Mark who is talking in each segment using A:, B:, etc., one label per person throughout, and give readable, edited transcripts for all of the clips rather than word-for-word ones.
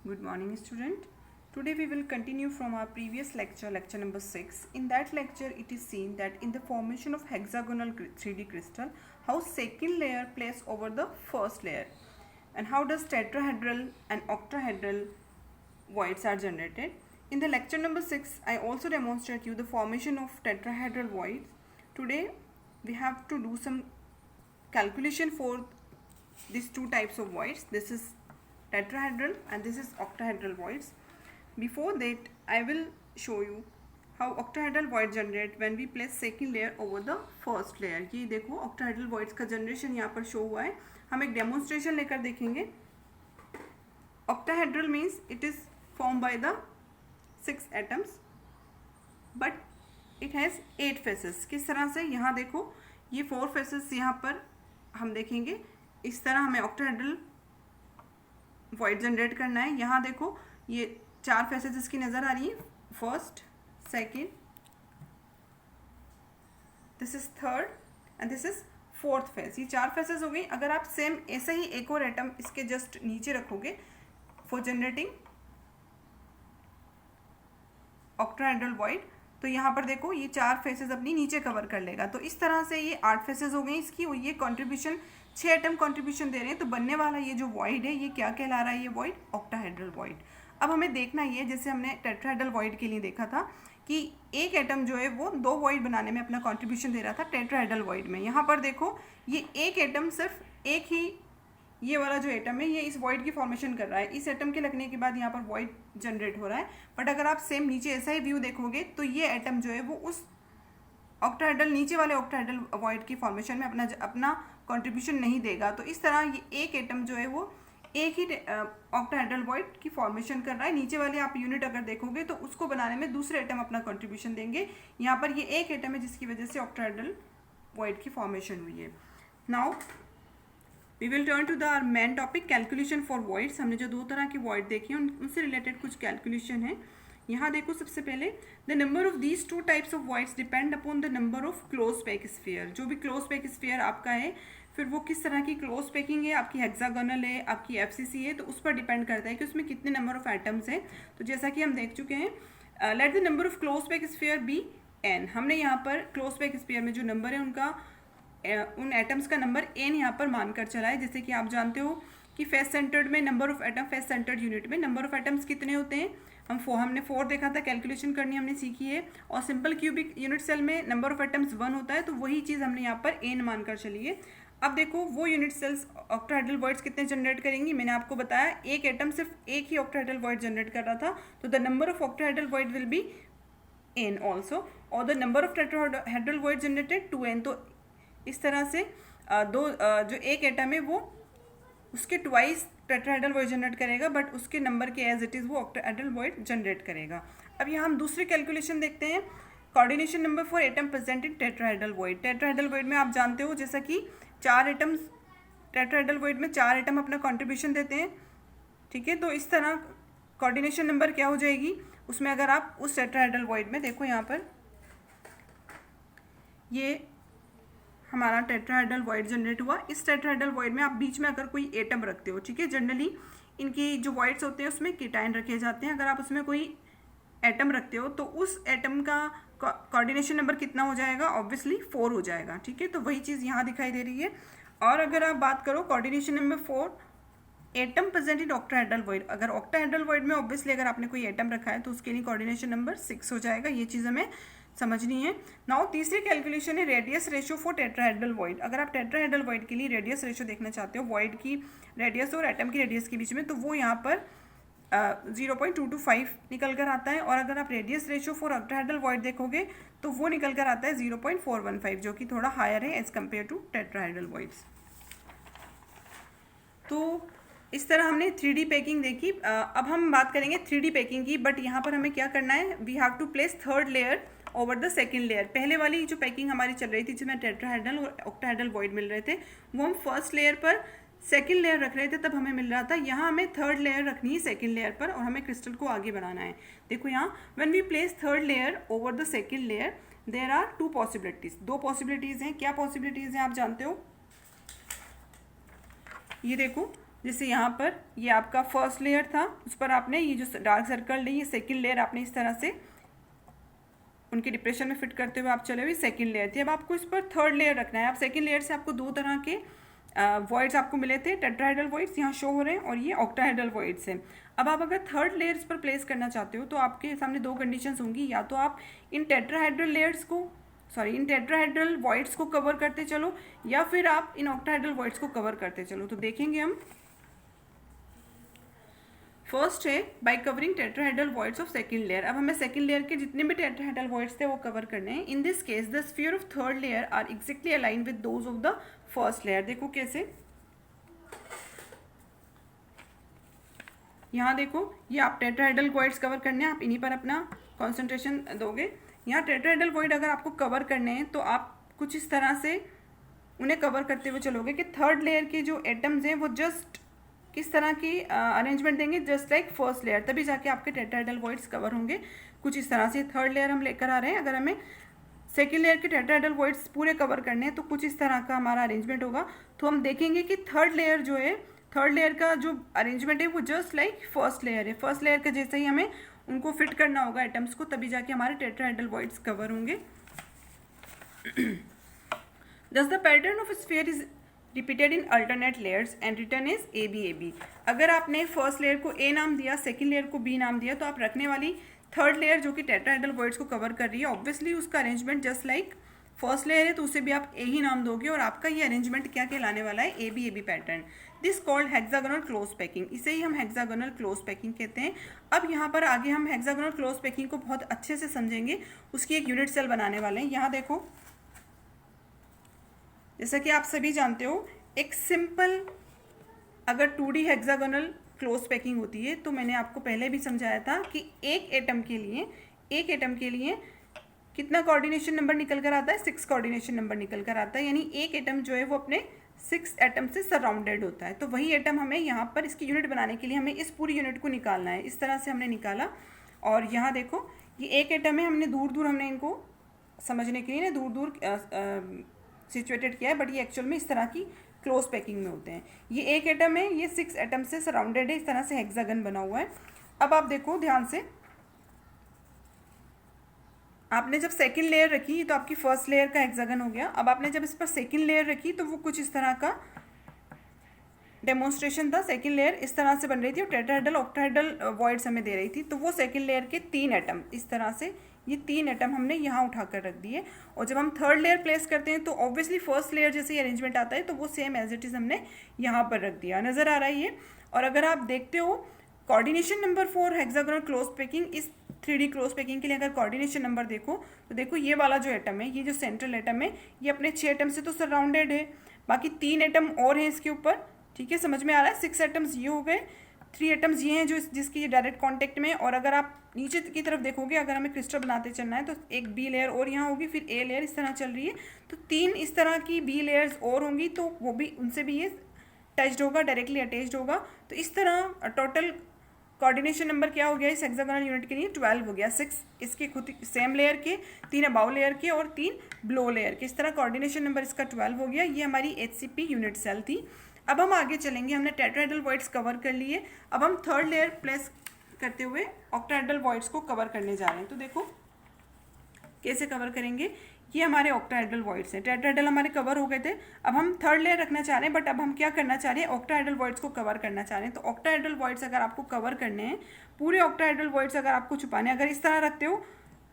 A: Good morning, student. Today we will continue from our previous lecture, lecture number 6. In that lecture, it is seen that in the formation of hexagonal 3D crystal, how second layer plays over the first layer, and how does tetrahedral and octahedral voids are generated. In the lecture number 6, I also demonstrate you the formation of tetrahedral voids. Today, we have to do some calculation for these two types of voids. This is tetrahedral and this is octahedral voids. Before that, I will show you how octahedral void generate when we place second layer over the first layer. ये देखो octahedral voids का generation यहाँ पर show हुआ है. हम एक demonstration लेकर देखेंगे. Octahedral means it is formed by the 6 atoms, but it has 8 faces. किस तरह से? यहाँ देखो ये 4 faces यहाँ पर हम देखेंगे. इस तरह हमें octahedral void जनरेट करना है. यहाँ देखो ये 4 फेसेस इसकी नज़र आ रही है. First, second, this is third and this is fourth face. ये 4 फेसेस हो गई. अगर आप सेम ऐसे ही एक और एटम इसके जस्ट नीचे रखोगे फॉर जनरेटिंग ऑक्टाहेड्रल वॉइड, तो यहाँ पर देखो ये 4 फेसेस अपनी नीचे कवर कर लेगा. तो इस तरह से ये 8 फेसेस हो गई इसकी. और ये कंट्रीब्यूशन 6 एटम कंट्रीब्यूशन दे रहे हैं. तो बनने वाला ये जो वॉइड है ये क्या कहला रहा है? ये वॉइड ऑक्टाहेड्रल वॉइड. अब हमें देखना ये, जैसे हमने टेट्राहेड्रल वॉइड के लिए देखा था कि एक एटम जो है वो 2 वॉइड बनाने में अपना कंट्रीब्यूशन दे रहा था टेट्राहेड्रल वॉइड में. यहाँ पर देखो ये एक एटम, सिर्फ एक ही ये वाला जो एटम है ये इस वॉइड की फॉर्मेशन कर रहा है. इस एटम के लगने के बाद यहाँ पर वॉइड जनरेट हो रहा है. बट अगर आप सेम नीचे ऐसा ही व्यू देखोगे तो ये एटम जो है वो उस ऑक्टाहेड्रल नीचे वाले ऑक्टाहेड्रल वॉइड की फॉर्मेशन में अपना कंट्रीब्यूशन नहीं देगा. तो इस तरह ये एक एटम जो है वो एक ही ऑक्टाहेड्रल वॉइड की फॉर्मेशन कर रहा है. नीचे वाले आप यूनिट अगर देखोगे तो उसको बनाने में दूसरे एटम अपना कंट्रीब्यूशन देंगे. यहाँ पर ये एक एटम है जिसकी वजह से ऑक्टाहेड्रल वॉइड की फॉर्मेशन हुई है. Now we will turn to the our main topic, calculation for voids. हमने जो 2 तरह की वॉइड देखी हैं उनसे रिलेटेड कुछ कैलकुलेशन है. यहाँ देखो सबसे पहले, the number of these 2 types of voids depend upon the number of close pack sphere. जो भी क्लोज पैक स्फीयर आपका है, फिर वो किस तरह की क्लोज पैकिंग है, आपकी हेक्सागोनल है, आपकी एफसीसी है, तो उस पर डिपेंड करता है कि उसमें कितने नंबर ऑफ एटम्स हैं. तो जैसा कि हम देख चुके हैं, let the number of close pack sphere be n. हमने यहाँ पर क्लोज पैक स्फीयर में जो नंबर है उनका उन एटम्स का नंबर n यहाँ पर मानकर चला है. जैसे कि आप जानते हो कि फेस सेंटर्ड में number of atom, face centred unit में नंबर ऑफ एटम्स कितने होते हैं? हमने 4 देखा था. कैलकुलेशन करनी हमने सीखी है. और सिंपल क्यूबिक यूनिट सेल में नंबर ऑफ एटम्स 1 होता है. तो वही चीज़ हमने यहाँ पर n मानकर चली है. अब देखो वो यूनिट सेल्स ऑक्टाहेड्रल वॉइड्स कितने जनरेट करेंगी. मैंने आपको बताया एक एटम सिर्फ एक ही ऑक्टाहेड्रल वॉइड जनरेट कर रहा था. तो the number of octahedral void will be n also, और the number of tetrahedral void generated 2n. तो इस तरह से जो एक एटम है वो उसके ट्वाइस टेट्राहेड्रल वॉइड जनरेट करेगा, बट उसके नंबर के एज इट इज़ वो ऑक्टाहेड्रल वॉइड जनरेट करेगा. अब यहाँ हम दूसरी कैलकुलेशन देखते हैं, coordination number for atom present in tetrahedral void. Tetrahedral void में आप जानते हो जैसा कि 4 एटम्स, टेट्राहेड्रल वॉइड में 4 एटम अपना कंट्रीब्यूशन देते हैं. ठीक है, तो इस तरह कोऑर्डिनेशन नंबर क्या हो जाएगी उसमें, अगर आप उस टेट्राहेड्रल वॉइड में देखो, यहाँ पर ये हमारा टेट्राहेड्रल वॉइड जनरेट हुआ. इस टेट्राहेड्रल वॉइड में आप बीच में अगर कोई एटम रखते हो, ठीक है, जनरली इनकी जो वॉइड्स होते हैं उसमें कीटाइन रखे जाते हैं. अगर आप उसमें कोई एटम रखते हो तो उस एटम का कोऑर्डिनेशन नंबर कितना हो जाएगा? ऑब्वियसली 4 हो जाएगा. ठीक है, तो वही चीज़ यहाँ दिखाई दे रही है. और अगर आप बात करो coordination number 4 atom present in octahedral void, अगर ऑक्टाहेड्रल वॉइड में ऑब्वियसली अगर आपने कोई एटम रखा है तो उसके लिए कोऑर्डिनेशन नंबर 6 हो जाएगा. ये चीज़ हमें समझनी है. नाउ तीसरी कैलकुलेशन है radius ratio for tetrahedral void. अगर आप टेट्राहेड्रल वॉइड के लिए रेडियस रेशियो देखना चाहते हो वॉइड की रेडियस और एटम की रेडियस के बीच में, तो वो यहाँ पर 0.225 निकल कर आता है. और अगर आप radius ratio for octahedral void देखोगे तो वो निकल कर आता है 0.415, जो कि थोड़ा हायर है as compare to tetrahedral voids. तो इस तरह हमने 3D पैकिंग देखी. अब हम बात करेंगे 3D पैकिंग की, बट यहाँ पर हमें क्या करना है, we have to place third layer over the second layer. पहले वाली जो पैकिंग हमारी चल रही थी जिसमें टेट्राहेड्रल और ऑक्टाहेड्रल वॉइड मिल रहे थे, वो हम फर्स्ट लेयर पर सेकेंड लेयर रख रहे थे तब हमें मिल रहा था. यहाँ हमें थर्ड लेयर रखनी है सेकेंड लेयर पर, और हमें क्रिस्टल को आगे बढ़ाना है. देखो यहाँ when we place third layer over the second layer there are 2 possibilities. 2 possibilities हैं. क्या पॉसिबिलिटीज़ हैं आप जानते हो? ये देखो, जैसे यहाँ पर ये आपका फर्स्ट लेयर था, उस पर आपने ये जो डार्क सर्कल है, ये सेकंड लेयर आपने इस तरह से उनके डिप्रेशन में फिट करते हुए आप चले हुए, सेकंड लेयर थी। अब आपको इस पर थर्ड लेयर रखना है। आप सेकंड लेयर से आपको दो तरह के वॉइड्स आपको मिले थे, टेट्राहेड्रल वॉइड्स यहाँ शो हो रहे हैं और ये ऑक्टाहेड्रल वॉइड्स हैं। अब आप अगर थर्ड लेयर इस पर प्लेस करना चाहते हो तो आपके सामने दो कंडीशंस होंगी, या तो आप इन टेट्राहेड्रल वॉइड्स को कवर करते चलो, या फिर आप इन ऑक्टाहेड्रल वॉइड्स को कवर करते चलो। तो देखेंगे हम, फर्स्ट है bye covering tetrahedral voids of second layer. अब हमें सेकंड लेयर के जितने भी टेट्राहेड्रल वॉइड्स थे वो कवर करने हैं। In this case the sphere of third layer are exactly align with those of the first layer. देखो कैसे, यहाँ देखो, ये आप टेट्राहेड्रल वॉइड्स कवर करने हैं, आप इन्हीं पर अपना कॉन्सेंट्रेशन दोगे। यहाँ टेट्राहेड्रल वॉइड अगर आपको कवर करने हैं तो आप कुछ इस तरह से उन्हें कवर करते हुए चलोगे कि थर्ड लेयर के जो एटम्स हैं वो जस्ट किस तरह की अरेंजमेंट देंगे, जस्ट लाइक फर्स्ट लेयर, तभी जाके आपके टेट्राहेड्रल वॉइड्स कवर होंगे। कुछ इस तरह से थर्ड लेयर हम लेकर आ रहे हैं, अगर हमें सेकेंड लेयर के टेट्राहेड्रल वॉइड्स पूरे कवर करने हैं तो कुछ इस तरह का हमारा अरेंजमेंट होगा। तो हम देखेंगे कि थर्ड लेयर जो है, थर्ड लेयर का जो अरेंजमेंट है वो जस्ट लाइक फर्स्ट लेयर है। फर्स्ट लेयर का जैसे ही हमें उनको फिट करना होगा एटम्स को, तभी जाके हमारे टेट्राहेड्रल वॉइड्स कवर होंगे। Thus the pattern of a sphere is repeated in alternate layers and written as ABAB। अगर आपने फर्स्ट लेयर को A नाम दिया, सेकेंड लेयर को B नाम दिया, तो आप रखने वाली थर्ड लेयर जो कि टेट्राहेड्रल वॉइड्स को कवर कर रही है, ऑब्वियसली उसका arrangement just like first layer है, तो उसे भी आप A ही नाम दोगे और आपका ये अरेंजमेंट क्या कहलाने वाला है, ABAB pattern. This called hexagonal close packing, इसे ही हम हेक्सागोनल क्लोज पैकिंग कहते हैं। अब यहाँ पर आगे हम हेक्सागोनल क्लोज पैकिंग को बहुत अच्छे से समझेंगे, उसकी एक यूनिट सेल बनाने वाले हैं। यहाँ देखो, जैसा कि आप सभी जानते हो, एक सिंपल अगर 2D हेक्सागोनल क्लोज पैकिंग होती है, तो मैंने आपको पहले भी समझाया था कि एक एटम के लिए कितना कोऑर्डिनेशन नंबर निकल कर आता है, 6 कोऑर्डिनेशन नंबर निकल कर आता है। यानी एक एटम जो है वो अपने 6 एटम से सराउंडेड होता है। तो वही एटम हमें यहाँ पर इसकी यूनिट बनाने के लिए हमें इस पूरी यूनिट को निकालना है। इस तरह से हमने निकाला, और यहाँ देखो ये एक एटम है, हमने दूर दूर हमने इनको समझने के लिए ना दूर दूर सिचुएटेड किया है, बट ये एक्चुअल में इस तरह की क्लोज पैकिंग में होते हैं। ये एक एटम है, ये 6 एटम से सराउंडेड है, इस तरह से हेक्सागन बना हुआ है। अब आप देखो ध्यान से, आपने जब सेकंड लेयर रखी तो आपकी फर्स्ट लेयर का हेक्सागन हो गया। अब आपने जब इस पर सेकंड लेयर रखी तो वो कुछ इस तरह का डेमोन्स्ट्रेशन था। सेकंड लेयर इस तरह से बन रही थी और टेट्राहेड्रल ऑक्टाहेड्रल वॉइड्स हमें दे रही थी। तो वो सेकंड लेयर के 3 एटम इस तरह से, ये 3 एटम हमने यहाँ उठाकर रख दिए। और जब हम थर्ड लेयर प्लेस करते हैं तो ऑब्वियसली फर्स्ट लेयर जैसे ही अरेंजमेंट आता है तो वो सेम एज इट इज़ हमने यहाँ पर रख दिया। नज़र आ रहा है ये। और अगर आप देखते हो coordination number 4 hexagonal close packing, इस 3D क्लोज पैकिंग के लिए अगर कोऑर्डिनेशन नंबर देखो तो देखो ये वाला जो एटम है, ये जो सेंट्रल एटम है, ये अपने 6 एटम से तो सराउंडेड है, बाकी 3 एटम और हैं इसके ऊपर। ठीक है, समझ में आ रहा है। 6 एटम्स ये हो गए, 3 एटम्स ये हैं जो जिसकी डायरेक्ट कांटेक्ट में। और अगर आप नीचे की तरफ देखोगे, अगर हमें क्रिस्टल बनाते चलना है तो एक बी लेयर और यहाँ होगी, फिर ए लेयर इस तरह चल रही है, तो 3 इस तरह की बी लेयर्स और होंगी, तो वो भी उनसे भी ये टच्ड होगा, डायरेक्टली अटैच्ड होगा। तो इस तरह टोटल कोऑर्डिनेशन नंबर क्या हो गया इस हेक्सागोनल यूनिट के लिए, 12 हो गया। 6 इसके खुद सेम लेयर के, 3 अबाव लेयर के और 3 बिलो लेयर के। इस तरह कोऑर्डिनेशन नंबर इसका 12 हो गया। ये हमारी HCP यूनिट सेल थी। अब हम आगे चलेंगे, हमने टेट्राहेड्रल वॉइड्स कवर कर लिए। अब हम थर्ड लेयर प्लेस करते हुए ऑक्टाहेड्रल वॉइड्स को कवर करने जा रहे हैं। तो देखो कैसे कवर करेंगे। ये हमारे ऑक्टाहेड्रल वॉइड्स हैं, टेट्राहेड्रल हमारे कवर हो गए थे। अब हम थर्ड लेयर रखना चाह रहे हैं, बट अब हम क्या करना चाह रहे हैं, ऑक्टाहेड्रल वॉइड्स को कवर करना चाह रहे हैं। तो ऑक्टाहेड्रल वॉइड्स अगर आपको कवर करने हैं, पूरे ऑक्टाहेड्रल वॉइड्स अगर आपको छुपाने, अगर इस तरह रखते हो,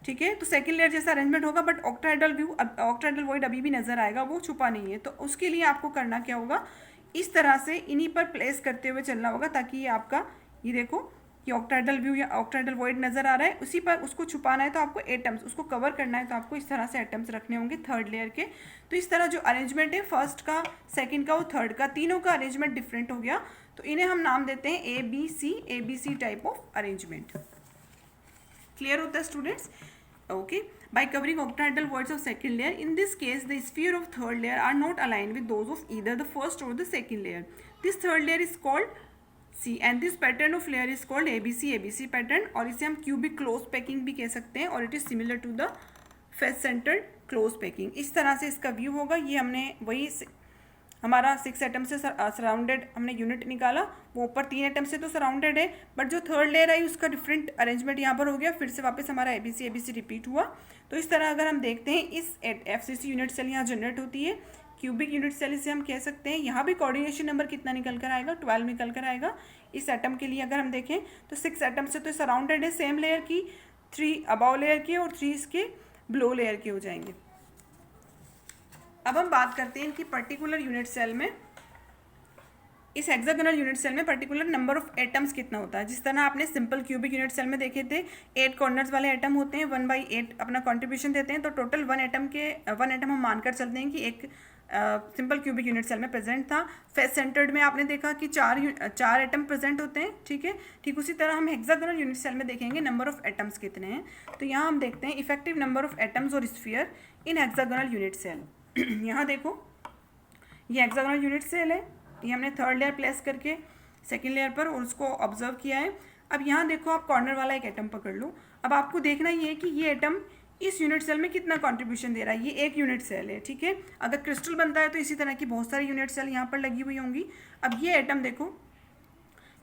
A: ठीक है, तो सेकंड लेयर जैसा अरेंजमेंट होगा, बट ऑक्टाहेड्रल वॉइड अभी भी नजर आएगा, वो छुपा नहीं है। तो उसके लिए आपको करना क्या होगा, इस तरह से इन्हीं पर प्लेस करते हुए चलना होगा, ताकि ये आपका, ये देखो ये ऑक्टाहेड्रल व्यू या ऑक्टाहेड्रल वॉइड नजर आ रहा है, उसी पर उसको छुपाना है तो आपको एटम्स, उसको कवर करना है तो आपको इस तरह से एटम्स रखने होंगे थर्ड लेयर के। तो इस तरह जो अरेंजमेंट है फर्स्ट का, सेकंड का और थर्ड का, तीनों का अरेंजमेंट डिफरेंट हो गया। तो इन्हें हम नाम देते हैं ABC type of arrangement. Clear होता है students? Okay. By covering octahedral voids of second layer, in this case the sphere of third layer are not aligned with those of either the first or the second layer. This third layer is called C and this pattern of layer is called ABC pattern, और इसे हम cubic close packing भी कह सकते हैं, और it is similar to the face centered close packing। इस तरह से इसका व्यू होगा। ये हमने वही हमारा 6 एटम से सराउंडेड हमने यूनिट निकाला, वो ऊपर 3 एटम से तो सराउंडेड है, बट जो थर्ड लेयर आई उसका डिफरेंट अरेंजमेंट यहाँ पर हो गया, फिर से वापस हमारा ABC रिपीट हुआ। तो इस तरह अगर हम देखते हैं इस FCC यूनिट सेल यहाँ जनरेट होती है, क्यूबिक यूनिट सेल इसे हम कह सकते हैं। यहाँ भी कोऑर्डिनेशन नंबर कितना निकल कर आएगा, 12 निकल कर आएगा। इस एटम के लिए अगर हम देखें तो 6 एटम से तो सराउंडेड है सेम लेयर की, 3 अबाव लेयर के और 3 इसके बिलो लेयर के हो जाएंगे। अब हम बात करते हैं इनकी पर्टिकुलर यूनिट सेल में, इस हेक्सागोनल यूनिट सेल में पर्टिकुलर नंबर ऑफ एटम्स कितना होता है। जिस तरह आपने सिंपल क्यूबिक यूनिट सेल में देखे थे 8 कॉर्नर्स वाले एटम होते हैं, 1/8 अपना कंट्रीब्यूशन देते हैं, तो टोटल 1 एटम हम मानकर चलते हैं कि एक सिंपल क्यूबिक यूनिट सेल में प्रेजेंट था। फेस सेंटर्ड में आपने देखा कि चार एटम प्रेजेंट होते हैं, ठीक है। ठीक उसी तरह हम हेक्सागोनल यूनिट सेल में देखेंगे नंबर ऑफ एटम्स कितने हैं। तो यहाँ हम देखते हैं इफेक्टिव नंबर ऑफ एटम्स और स्फीयर इन हेक्सागोनल यूनिट सेल। यहाँ देखो ये हेक्सागोनल यूनिट सेल है, ये हमने थर्ड लेयर प्लेस करके सेकेंड लेयर पर और उसको ऑब्जर्व किया है। अब यहाँ देखो आप कॉर्नर वाला एक एटम पकड़ लो, अब आपको देखना ये है कि ये एटम इस यूनिट सेल में कितना कंट्रीब्यूशन दे रहा है। ये एक यूनिट सेल है, ठीक है। अगर क्रिस्टल बनता है तो इसी तरह की बहुत सारी यूनिट सेल यहाँ पर लगी हुई होंगी। अब ये एटम देखो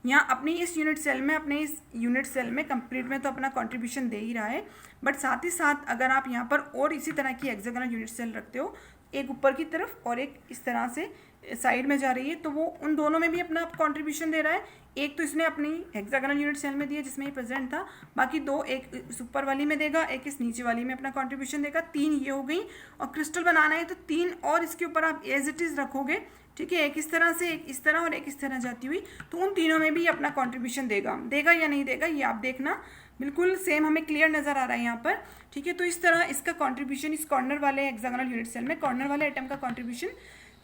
A: यहाँ अपनी इस यूनिट सेल में कंप्लीट में तो अपना कंट्रीब्यूशन दे ही रहा है, बट साथ ही साथ अगर आप यहाँ पर और इसी तरह की हेक्सागोनल यूनिट सेल रखते हो, एक ऊपर की तरफ और एक इस तरह से साइड में जा रही है, तो वो उन दोनों में भी अपना कंट्रीब्यूशन दे रहा है। एक तो इसने अपनी हेक्सागोनल यूनिट सेल में दिया जिसमें ये प्रेजेंट था, बाकी 2 एक इस ऊपर वाली में देगा, एक इस नीचे वाली में अपना कंट्रीब्यूशन देगा। 3 ये हो गई, और क्रिस्टल बनाना है तो 3 और इसके ऊपर आप एज इट इज़ रखोगे, ठीक है। एक इस तरह से, एक इस तरह और एक इस तरह जाती हुई, तो उन तीनों में भी अपना कंट्रीब्यूशन देगा या नहीं देगा ये आप देखना। बिल्कुल सेम हमें क्लियर नज़र आ रहा है यहाँ पर, ठीक है। तो इस तरह इसका कंट्रीब्यूशन इस कॉर्नर वाले हेक्सागोनल यूनिट सेल में, कॉर्नर वाले एटम का कंट्रीब्यूशन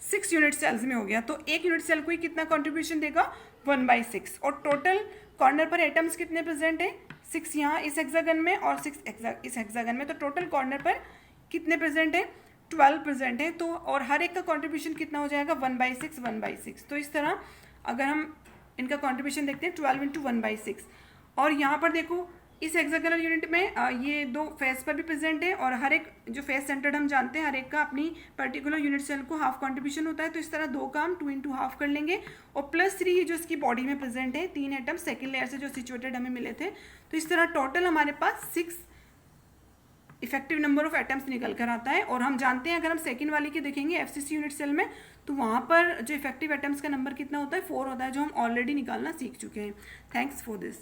A: 6 यूनिट सेल्स में हो गया। तो एक यूनिट सेल को ही कितना कंट्रीब्यूशन देगा, 1/6। और टोटल कॉर्नर पर एटम्स कितने प्रेजेंट है, 6 यहाँ इस हेक्सागन में और 6 इस हेक्सागन में, तो टोटल कॉर्नर पर कितने प्रेजेंट है, 12 प्रेजेंट है। तो और हर एक का कंट्रीब्यूशन कितना हो जाएगा, 1/6। तो इस तरह अगर हम इनका कंट्रीब्यूशन देखते हैं 12 × 1/6। और यहाँ पर देखो इस हेक्सागोनल यूनिट में ये 2 फेस पर भी प्रेजेंट है, और हर एक जो फेस सेंटर्ड हम जानते हैं हर एक का अपनी पर्टिकुलर यूनिट सेल को हाफ कंट्रीब्यूशन होता है। तो इस तरह 2 का हम 2 × हाफ कर लेंगे, और +3 जो इसकी बॉडी में प्रेजेंट है 3 एटम सेकेंड लेयर से जो सिचुएटेड हमें मिले थे। तो इस तरह टोटल हमारे पास 6 इफेक्टिव नंबर ऑफ एटम्स निकल कर आता है। और हम जानते हैं अगर हम सेकेंड वाली के देखेंगे FCC यूनिट सेल में, तो वहाँ पर जो इफेक्टिव एटम्स का नंबर कितना होता है, 4 होता है, जो हम ऑलरेडी निकालना सीख चुके हैं। Thanks for this.